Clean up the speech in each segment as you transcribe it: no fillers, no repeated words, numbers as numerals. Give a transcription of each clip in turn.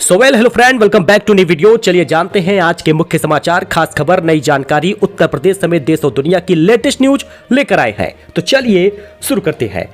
Hello friend, welcome back to new video. चलिए जानते हैं आज के मुख्य समाचार, खास खबर, नई जानकारी, उत्तर प्रदेश समेत देश और दुनिया की लेटेस्ट न्यूज लेकर आए हैं। तो चलिए शुरू करते हैं।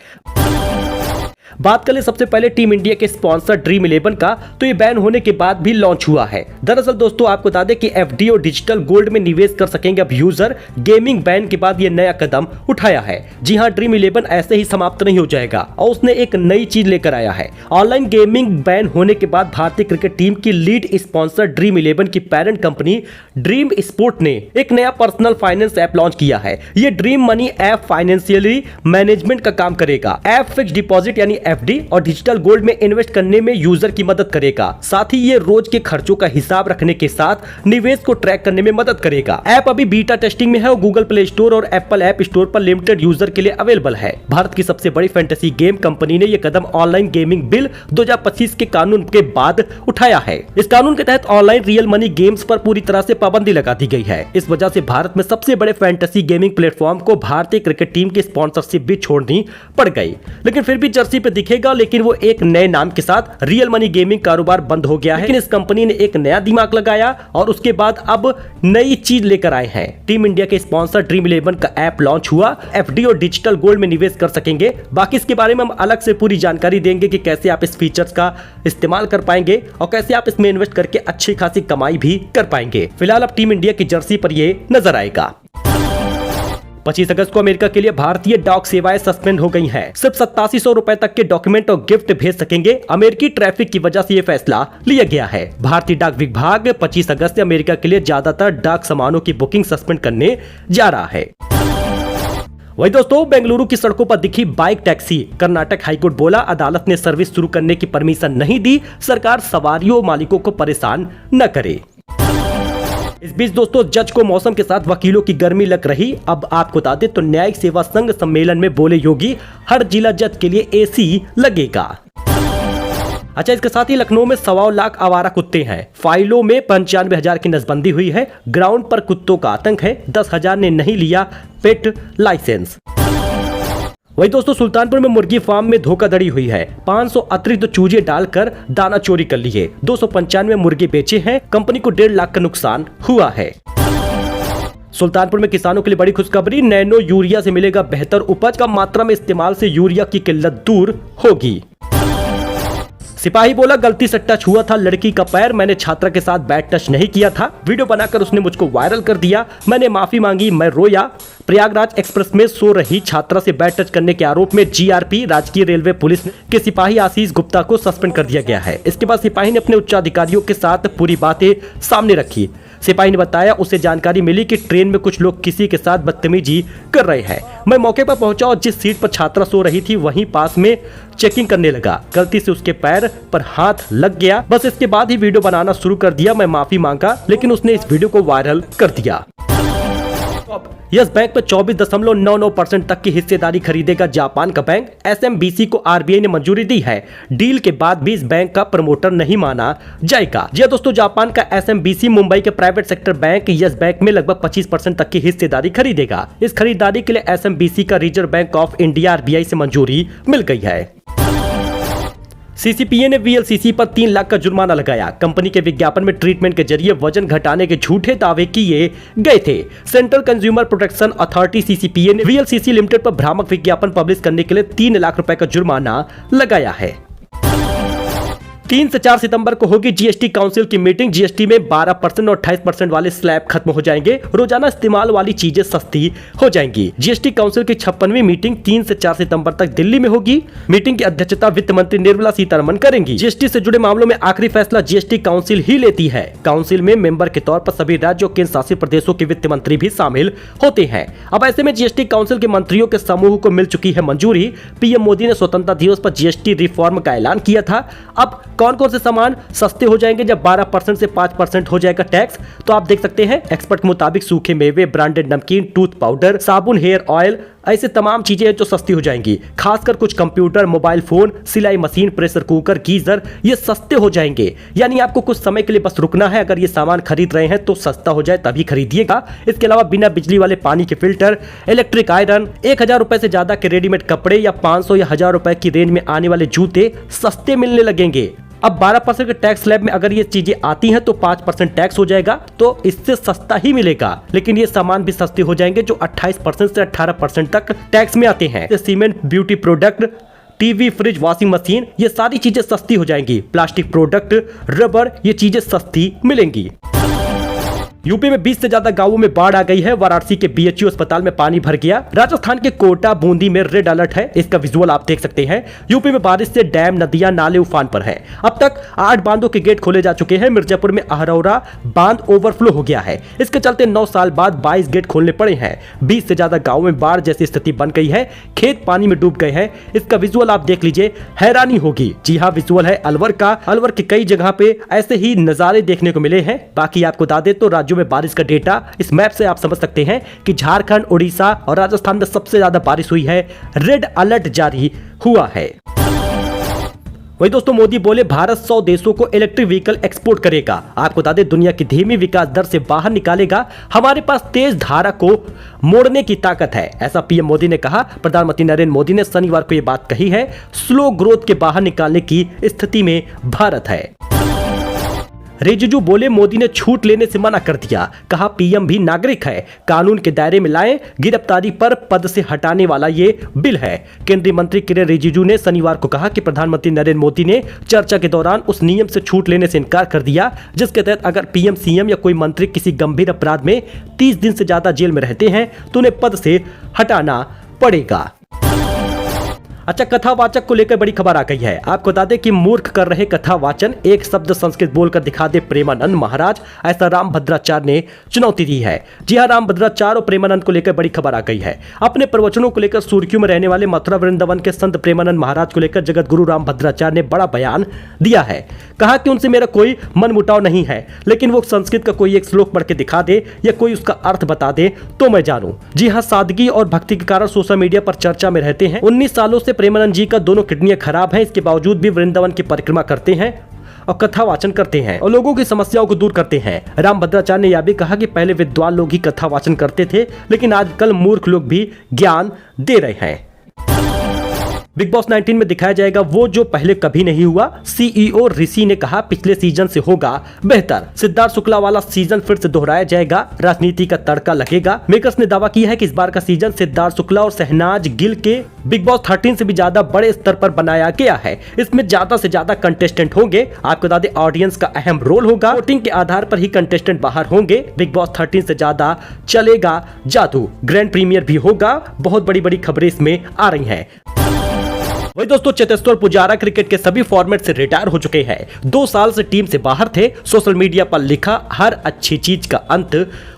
बात करें सबसे पहले टीम इंडिया के स्पॉन्सर ड्रीम 11 का, तो ये बैन होने के बाद भी लॉन्च हुआ है। दरअसल दोस्तों आपको बता दें कि एफडी और डिजिटल गोल्ड में निवेश कर सकेंगे अब यूजर। गेमिंग बैन के बाद ये नया कदम उठाया है। जी हां, ड्रीम 11 ऐसे ही समाप्त नहीं हो जाएगा और उसने एक नई चीज लेकर आया है। ऑनलाइन गेमिंग बैन होने के बाद भारतीय क्रिकेट टीम की लीड स्पॉन्सर ड्रीम 11 की पेरेंट कंपनी ड्रीम स्पोर्ट ने एक नया पर्सनल फाइनेंस ऐप लॉन्च किया है। ये dream money app financially management का काम करेगा। ऐप फिक्स डिपॉजिट यानी एफडी और डिजिटल गोल्ड में इन्वेस्ट करने में यूजर की मदद करेगा। साथ ही ये रोज के खर्चों का हिसाब रखने के साथ निवेश को ट्रैक करने में मदद करेगा। ऐप अभी बीटा टेस्टिंग में है और गूगल प्ले स्टोर और एप्पल ऐप स्टोर पर लिमिटेड यूजर के लिए अवेलेबल है। भारत की सबसे बड़ी फैंटेसी गेम कंपनी ने यह कदम ऑनलाइन गेमिंग बिल 2025 के कानून के बाद उठाया है। इस कानून के तहत ऑनलाइन रियल मनी गेम्स पर पूरी तरह से पाबंदी लगा दी गई है। इस वजह से भारत में सबसे बड़े फैंटेसी गेमिंग प्लेटफॉर्म को भारतीय क्रिकेट टीम की स्पॉन्सरशिप भी छोड़नी पड़ गई। लेकिन फिर भी जर्सी पे दिखेगा, लेकिन वो एक नए नाम के साथ। रियल मनी गेमिंग कारोबार बंद हो गया है, लेकिन इस कंपनी ने एक नया दिमाग लगाया और उसके बाद अब नई चीज लेकर आए हैं। टीम इंडिया के स्पॉन्सर ड्रीम 11 का ऐप लॉन्च हुआ। एफडी और डिजिटल गोल्ड में निवेश कर सकेंगे। बाकी इसके बारे में हम अलग से पूरी जानकारी देंगे कि कैसे आप इस फीचर्स का इस्तेमाल कर पाएंगे और कैसे आप इसमें इन्वेस्ट करके अच्छी खासी कमाई भी कर पाएंगे। फिलहाल अब टीम इंडिया की जर्सी पर ये नजर आएगा। 25 अगस्त को अमेरिका के लिए भारतीय डाक सेवाएं सस्पेंड हो गई हैं। सिर्फ 8700 रुपए तक के डॉक्यूमेंट और गिफ्ट भेज सकेंगे। अमेरिकी ट्रैफिक की वजह से यह फैसला लिया गया है। भारतीय डाक विभाग 25 अगस्त से अमेरिका के लिए ज्यादातर डाक सामानों की बुकिंग सस्पेंड करने जा रहा है। वही दोस्तों, बेंगलुरु की सड़कों पर दिखी बाइक टैक्सी। कर्नाटक हाईकोर्ट बोला, अदालत ने सर्विस शुरू करने की परमिशन नहीं दी। सरकार सवारियों मालिकों को परेशान न करे। इस बीच दोस्तों जज को मौसम के साथ वकीलों की गर्मी लग रही। अब आपको बता दें तो न्यायिक सेवा संघ सम्मेलन में बोले योगी, हर जिला जज के लिए एसी लगेगा। अच्छा, इसके साथ ही लखनऊ में 1.25 लाख आवारा कुत्ते हैं। फाइलों में 95,000 की नसबंदी हुई है। ग्राउंड पर कुत्तों का आतंक है। 10,000 ने नहीं लिया पेट लाइसेंस। वही दोस्तों सुल्तानपुर में मुर्गी फार्म में धोखाधड़ी हुई है। 500 अतिरिक्त चूजे डालकर दाना चोरी कर लिए। 295 मुर्गे बेचे हैं। कंपनी को 1.5 लाख का नुकसान हुआ है। सुल्तानपुर में किसानों के लिए बड़ी खुशखबरी, नैनो यूरिया से मिलेगा बेहतर उपज। कम मात्रा में इस्तेमाल से यूरिया की किल्लत दूर होगी। सिपाही बोला, गलती से टच हुआ था लड़की का पैर, मैंने छात्रा के साथ बैड टच नहीं किया था। वीडियो बनाकर उसने मुझको वायरल कर दिया। मैंने माफी मांगी, मैं रोया। प्रयागराज एक्सप्रेस में सो रही छात्रा से बैड टच करने के आरोप में जीआरपी राजकीय रेलवे पुलिस के सिपाही आशीष गुप्ता को सस्पेंड कर दिया गया है। इसके बाद सिपाही ने अपने उच्चाधिकारियों के साथ पूरी बातें सामने रखी। सिपाही ने बताया, उसे जानकारी मिली कि ट्रेन में कुछ लोग किसी के साथ बदतमीजी कर रहे हैं। मैं मौके पर पहुंचा और जिस सीट पर छात्रा सो रही थी वहीं पास में चेकिंग करने लगा। गलती से उसके पैर पर हाथ लग गया। बस इसके बाद ही वीडियो बनाना शुरू कर दिया। मैं माफी मांगा, लेकिन उसने इस वीडियो को वायरल कर दिया। यस बैंक पर 24.99% तक की हिस्सेदारी खरीदेगा जापान का बैंक। एसएमबीसी को आरबीआई ने मंजूरी दी है। डील के बाद भी इस बैंक का प्रमोटर नहीं माना जाएगा। जी दोस्तों, जापान का एसएमबीसी मुंबई के private sector bank yes bank में लगभग 25% तक की हिस्सेदारी खरीदेगा। इस खरीदारी के लिए एसएमबीसी का reserve bank of India RBI से मंजूरी मिल गई है। सीसीपीए ने वीएलसीसी पर 3 लाख का जुर्माना लगाया। कंपनी के विज्ञापन में ट्रीटमेंट के जरिए वजन घटाने के झूठे दावे किए गए थे। Central consumer protection authority CCPA ने वीएलसीसी लिमिटेड पर भ्रामक विज्ञापन पब्लिश करने के लिए 3 लाख रुपए का जुर्माना लगाया है। 3 से 4 सितंबर को होगी जीएसटी काउंसिल की मीटिंग। जीएसटी में 12% और 28% वाले स्लैब खत्म हो जाएंगे। रोजाना इस्तेमाल वाली चीजें सस्ती हो जाएंगी। जीएसटी काउंसिल की 56वीं मीटिंग 3 से 4 सितंबर तक दिल्ली में होगी। मीटिंग की अध्यक्षता वित्त मंत्री निर्मला सीतारमण करेंगी। जीएसटी से जुड़े मामलों में आखिरी फैसला जीएसटी काउंसिल ही लेती है। काउंसिल में मेंबर के तौर पर सभी राज्यों और केंद्र शासित प्रदेशों के वित्त मंत्री भी शामिल होते हैं। अब ऐसे में जीएसटी काउंसिल के मंत्रियों के समूह को मिल चुकी है मंजूरी। पीएम मोदी ने स्वतंत्रता दिवस पर जीएसटी रिफॉर्म का ऐलान किया था। अब कौन कौन से सामान सस्ते हो जाएंगे जब 12% से 5% हो जाएगा टैक्स, तो आप देख सकते हैं। एक्सपर्ट के मुताबिक सूखे मेवे, ब्रांडेड नमकीन, टूथ पाउडर, साबुन, हेयर ऑयल, ऐसे तमाम चीजें जो सस्ती हो जाएंगी। खासकर कुछ कंप्यूटर, मोबाइल फोन, सिलाई मशीन, प्रेशर कुकर, गीजर, ये सस्ते हो जाएंगे। यानी आपको कुछ समय के लिए बस रुकना है। अगर ये सामान खरीद रहे हैं तो सस्ता हो जाए तभी खरीदिएगा। इसके अलावा बिना बिजली वाले पानी के फिल्टर, इलेक्ट्रिक आयरन, 1000 रुपए से ज्यादा के रेडीमेड कपड़े या 500 या 1000 रुपए की रेंज में आने वाले जूते सस्ते मिलने लगेंगे। अब 12% के टैक्स स्लैब में अगर ये चीजें आती हैं तो 5% टैक्स हो जाएगा, तो इससे सस्ता ही मिलेगा। लेकिन ये सामान भी सस्ते हो जाएंगे जो 28% से 18% तक टैक्स में आते हैं। Cement, beauty product, TV, fridge, washing machine, ये सारी चीजें सस्ती हो जाएंगी। प्लास्टिक प्रोडक्ट, रबर, ये चीजें सस्ती मिलेंगी। यूपी में 20 से ज्यादा गांवों में बाढ़ आ गई है। वाराणसी के बीएचयू अस्पताल में पानी भर गया। राजस्थान के कोटा, बूंदी में रेड अलर्ट है। इसका विजुअल आप देख सकते हैं। यूपी में बारिश से डैम, नदियां, नाले उफान पर हैं। अब तक 8 बांधों के गेट खोले जा चुके हैं। मिर्जापुर में अहरौरा बांध ओवरफ्लो हो गया है। इसके चलते 9 साल बाद 22 गेट खोलने पड़े हैं। 20 से ज्यादा गाँव में बाढ़ जैसी स्थिति बन गई है। खेत पानी में डूब गए हैं। इसका विजुअल आप देख लीजिए, हैरानी होगी। जी हाँ, विजुअल है अलवर का। अलवर के कई जगह पे ऐसे ही नजारे देखने को मिले हैं। बाकी आपको बता दें तो राज्यों में बारिश का डेटा इस मैप से आप समझ सकते हैं कि झारखंड, उड़ीसा और राजस्थान में सबसे ज्यादा बारिश हुई है। रेड अलर्ट जारी हुआ है। वही दोस्तों, मोदी बोले भारत 100 देशों को इलेक्ट्रिक व्हीकल एक्सपोर्ट करेगा। आपको बता दें दुनिया की धीमी विकास दर से बाहर निकालेगा। हमारे पास तेज धारा को मोड़ने की ताकत है, ऐसा पीएम मोदी ने कहा। प्रधानमंत्री नरेंद्र मोदी ने शनिवार को यह बात कही है। स्लो ग्रोथ के बाहर निकालने की स्थिति में भारत है। रिजिजू बोले मोदी ने छूट लेने से मना कर दिया। कहा पीएम भी नागरिक है, कानून के दायरे में लाएं। गिरफ्तारी पर पद से हटाने वाला ये बिल है। केंद्रीय मंत्री किरेन रिजिजू ने शनिवार को कहा कि प्रधानमंत्री नरेंद्र मोदी ने चर्चा के दौरान उस नियम से छूट लेने से इनकार कर दिया जिसके तहत अगर पीएम, सीएम या कोई मंत्री किसी गंभीर अपराध में 30 दिन से ज्यादा जेल में रहते हैं तो उन्हें पद से हटाना पड़ेगा। अच्छा, कथावाचक को लेकर बड़ी खबर आ गई है। आपको बता दें कि मूर्ख कर रहे कथावाचन, एक शब्द संस्कृत बोलकर दिखा दे प्रेमानंद महाराज, ऐसा रामभद्राचार्य ने चुनौती दी है। जी हां, रामभद्राचार्य और प्रेमानंद को लेकर बड़ी खबर आ गई है। अपने प्रवचनों को लेकर सुर्खियों में रहने वाले मथुरा वृंदावन के संत प्रेमानंद महाराज को लेकर जगत गुरु रामभद्राचार्य ने बड़ा बयान दिया है। कहा कि उनसे मेरा कोई मनमुटाव नहीं है, लेकिन वो संस्कृत का कोई एक श्लोक पढ़ के दिखा दे या कोई उसका अर्थ बता दे तो मैं जानूं। जी हां, सादगी और भक्ति के कारण सोशल मीडिया पर चर्चा में रहते हैं। 19 सालों से प्रेमानंद जी का दोनों किडनियां खराब हैं। इसके बावजूद भी वृंदावन की परिक्रमा करते हैं और कथा वाचन करते हैं और लोगों की समस्याओं को दूर करते हैं। रामभद्राचार्य ने यह भी कहा कि पहले विद्वान लोग ही कथा वाचन करते थे, लेकिन आजकल मूर्ख लोग भी ज्ञान दे रहे हैं। बिग बॉस 19 में दिखाया जाएगा वो जो पहले कभी नहीं हुआ। सीईओ ऋषि ने कहा पिछले सीजन से होगा बेहतर। सिद्धार्थ शुक्ला वाला सीजन फिर से दोहराया जाएगा, राजनीति का तड़का लगेगा। मेकर्स ने दावा किया है कि इस बार का सीजन सिद्धार्थ शुक्ला और शहनाज गिल के बिग बॉस 13 से भी ज्यादा बड़े स्तर पर बनाया गया है। इसमें ज्यादा से ज्यादा कंटेस्टेंट होंगे। आपको बता दें ऑडियंस का अहम रोल होगा। वोटिंग के आधार पर ही कंटेस्टेंट बाहर होंगे। बिग बॉस 13 से ज्यादा चलेगा जादू। ग्रैंड प्रीमियर भी होगा। बहुत बड़ी बड़ी खबरें इसमें आ रही हैं। वही दोस्तों, चेतेश्वर पुजारा क्रिकेट के सभी फॉर्मेट से रिटायर हो चुके हैं। 2 साल से टीम से बाहर थे। सोशल मीडिया पर लिखा हर अच्छी चीज का अंत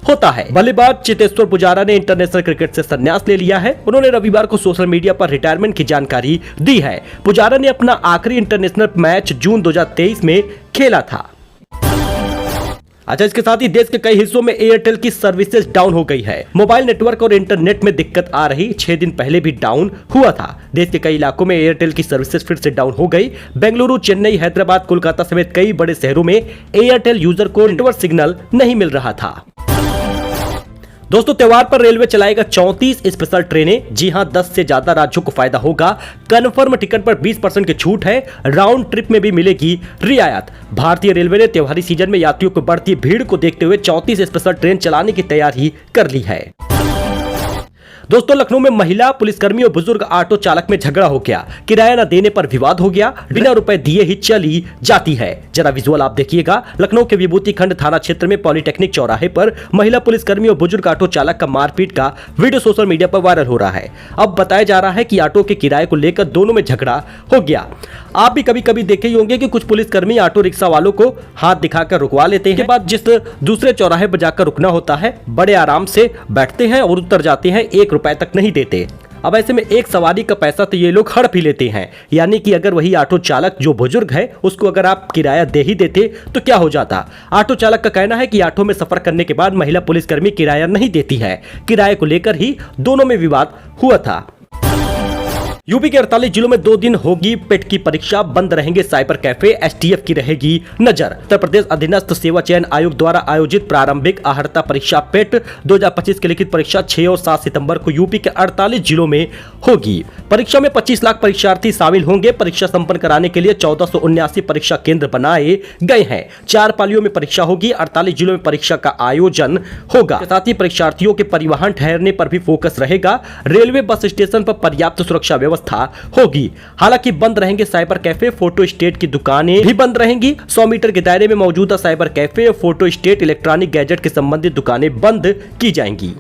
होता है। बल्लेबाज चेतेश्वर पुजारा ने इंटरनेशनल क्रिकेट से संन्यास ले लिया है। उन्होंने रविवार को सोशल मीडिया पर रिटायरमेंट की जानकारी दी है। पुजारा ने अपना आखिरी इंटरनेशनल मैच जून 2023 में खेला था। अच्छा, इसके साथ ही देश के कई हिस्सों में एयरटेल की सर्विसेज डाउन हो गई है। मोबाइल नेटवर्क और इंटरनेट में दिक्कत आ रही। 6 दिन पहले भी डाउन हुआ था। देश के कई इलाकों में एयरटेल की सर्विसेज फिर से डाउन हो गई। बेंगलुरु, चेन्नई, हैदराबाद, कोलकाता समेत कई बड़े शहरों में एयरटेल यूजर को नेटवर्क सिग्नल नहीं मिल रहा था। दोस्तों, त्योहार पर रेलवे चलाएगा 34 स्पेशल ट्रेनें। जी हां, 10 से ज्यादा राज्यों को फायदा होगा। कन्फर्म टिकट पर 20% की छूट है। राउंड ट्रिप में भी मिलेगी रियायत। भारतीय रेलवे ने त्योहारी सीजन में यात्रियों को बढ़ती भीड़ को देखते हुए 34 स्पेशल ट्रेन चलाने की तैयारी कर ली है। दोस्तों, लखनऊ में महिला पुलिसकर्मी और बुजुर्ग ऑटो चालक में झगड़ा हो गया। किराया न देने पर विवाद हो गया। बिना रुपए दिए ही चली जाती है। जरा विजुअल आप देखिएगा। लखनऊ के विभूति खंड थाना क्षेत्र में पॉलिटेक्निक चौराहे पर महिला पुलिसकर्मी और बुजुर्ग ऑटो चालक का मारपीट का वीडियो सोशल मीडिया पर वायरल हो रहा है। अब बताया जा रहा है कि ऑटो के किराए को लेकर दोनों में झगड़ा हो गया। आप भी कभी कभी देखे ही होंगे कि कुछ पुलिसकर्मी ऑटो रिक्शा वालों को हाथ दिखाकर रुकवा लेते हैं। के बाद जिस दूसरे चौराहे पर जाकर रुकना होता है, बड़े आराम से बैठते हैं और उतर जाते हैं। 1 रुपए तक नहीं देते। अब ऐसे में एक सवारी का पैसा तो ये लोग हड़प ही लेते हैं। यानी कि अगर वही ऑटो चालक जो बुजुर्ग है उसको अगर आप किराया दे ही देते तो क्या हो जाता। ऑटो चालक का कहना है कि ऑटो में सफर करने के बाद महिला पुलिसकर्मी किराया नहीं देती है। किराए को लेकर ही दोनों में विवाद हुआ था। यूपी के 48 जिलों में 2 दिन होगी पेट की परीक्षा, बंद रहेंगे साइबर कैफे, एसटीएफ की रहेगी नजर। उत्तर प्रदेश अधीनस्थ सेवा चयन आयोग द्वारा आयोजित प्रारंभिक अर्हता परीक्षा पेट 2025 की लिखित परीक्षा 6 और 7 सितंबर को यूपी के 48 जिलों में होगी। परीक्षा में 25 लाख परीक्षार्थी शामिल होंगे। परीक्षा संपन्न कराने के लिए 1479 परीक्षा केंद्र बनाए गए हैं। 4 पालियों में परीक्षा होगी। 48 जिलों में परीक्षा का आयोजन होगा। साथ ही परीक्षार्थियों के परिवहन ठहरने पर भी फोकस रहेगा। रेलवे बस स्टेशन पर पर्याप्त सुरक्षा व्यवस्था होगी। हालांकि बंद रहेंगे साइबर कैफे, फोटो स्टेट की दुकानें भी बंद रहेंगी। 100 मीटर के दायरे में मौजूदा cyber cafe, photo state, electronic gadget के संबंधित दुकानें बंद की जाएंगी।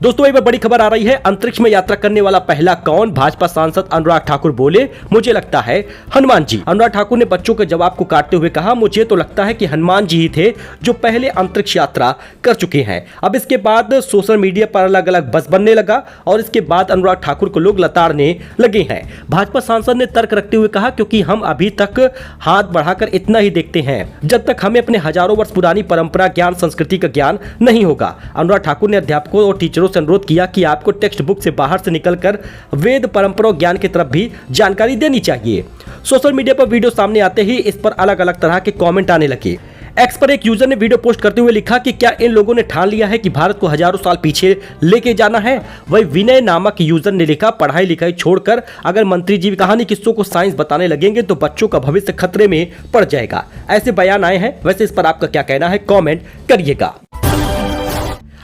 दोस्तों एक बड़ी खबर आ रही है। अंतरिक्ष में यात्रा करने वाला पहला कौन? भाजपा सांसद अनुराग ठाकुर बोले, मुझे लगता है हनुमान जी। अनुराग ठाकुर ने बच्चों के जवाब को काटते हुए कहा, मुझे तो लगता है कि हनुमान जी ही थे जो पहले अंतरिक्ष यात्रा कर चुके हैं। अब इसके बाद सोशल मीडिया पर अलग अलग बस बनने लगा और इसके बाद अनुराग ठाकुर को लोग लताड़ने लगे हैं। भाजपा सांसद ने तर्क रखते हुए कहा, क्योंकि हम अभी तक हाथ बढ़ाकर इतना ही देखते हैं जब तक हमें अपने हजारों वर्ष पुरानी परंपरा, ज्ञान, संस्कृति का ज्ञान नहीं होगा। अनुराग ठाकुर ने अध्यापकों और टीचरों से अनुरोध किया कि आपको टेक्स्ट बुक से बाहर से निकलकर वेद, परंपरा और ज्ञान की तरफ भी जानकारी देनी चाहिए। सोशल मीडिया पर वीडियो सामने आते ही इस पर अलग अलग तरह के कमेंट आने लगे। एक्स पर एक यूजर ने वीडियो पोस्ट करते हुए लिखा कि क्या इन लोगों ने ठान लिया है कि भारत को हजारों साल पीछे लेके जाना है। वही विनय नामक यूजर ने लिखा, पढ़ाई लिखाई छोड़कर अगर मंत्री जी कहानी किस्सों को साइंस बताने लगेंगे तो बच्चों का भविष्य खतरे में पड़ जाएगा। ऐसे बयान आए हैं। वैसे इस पर आपका क्या कहना है, कमेंट करिएगा।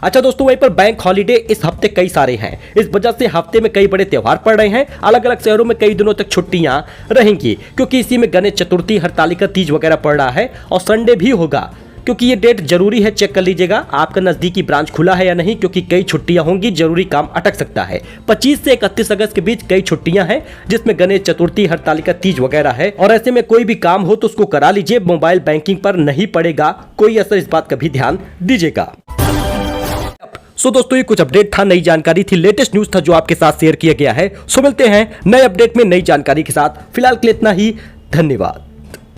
अच्छा दोस्तों, वहीं पर बैंक हॉलीडे इस हफ्ते कई सारे हैं। इस वजह से हफ्ते में कई बड़े त्योहार पड़ रहे हैं। अलग अलग शहरों में कई दिनों तक छुट्टियां रहेंगी, क्योंकि इसी में गणेश चतुर्थी, हरतालिका तीज वगैरह पड़ रहा है और संडे भी होगा। क्योंकि ये डेट जरूरी है, चेक कर लीजिएगा आपका नजदीकी ब्रांच खुला है या नहीं, क्योंकि कई छुट्टियां होंगी, जरूरी काम अटक सकता है। 25 से 31 अगस्त के बीच कई छुट्टियां हैं, जिसमें गणेश चतुर्थी, हरतालिका तीज वगैरह है। और ऐसे में कोई भी काम हो तो उसको करा लीजिए। मोबाइल बैंकिंग पर नहीं पड़ेगा कोई असर, इस बात का भी ध्यान दीजिएगा। सो दोस्तों ये कुछ अपडेट था, नई जानकारी थी, लेटेस्ट न्यूज था जो आपके साथ शेयर किया गया है। सो मिलते हैं नए अपडेट में नई जानकारी के साथ। फिलहाल के लिए इतना ही, धन्यवाद।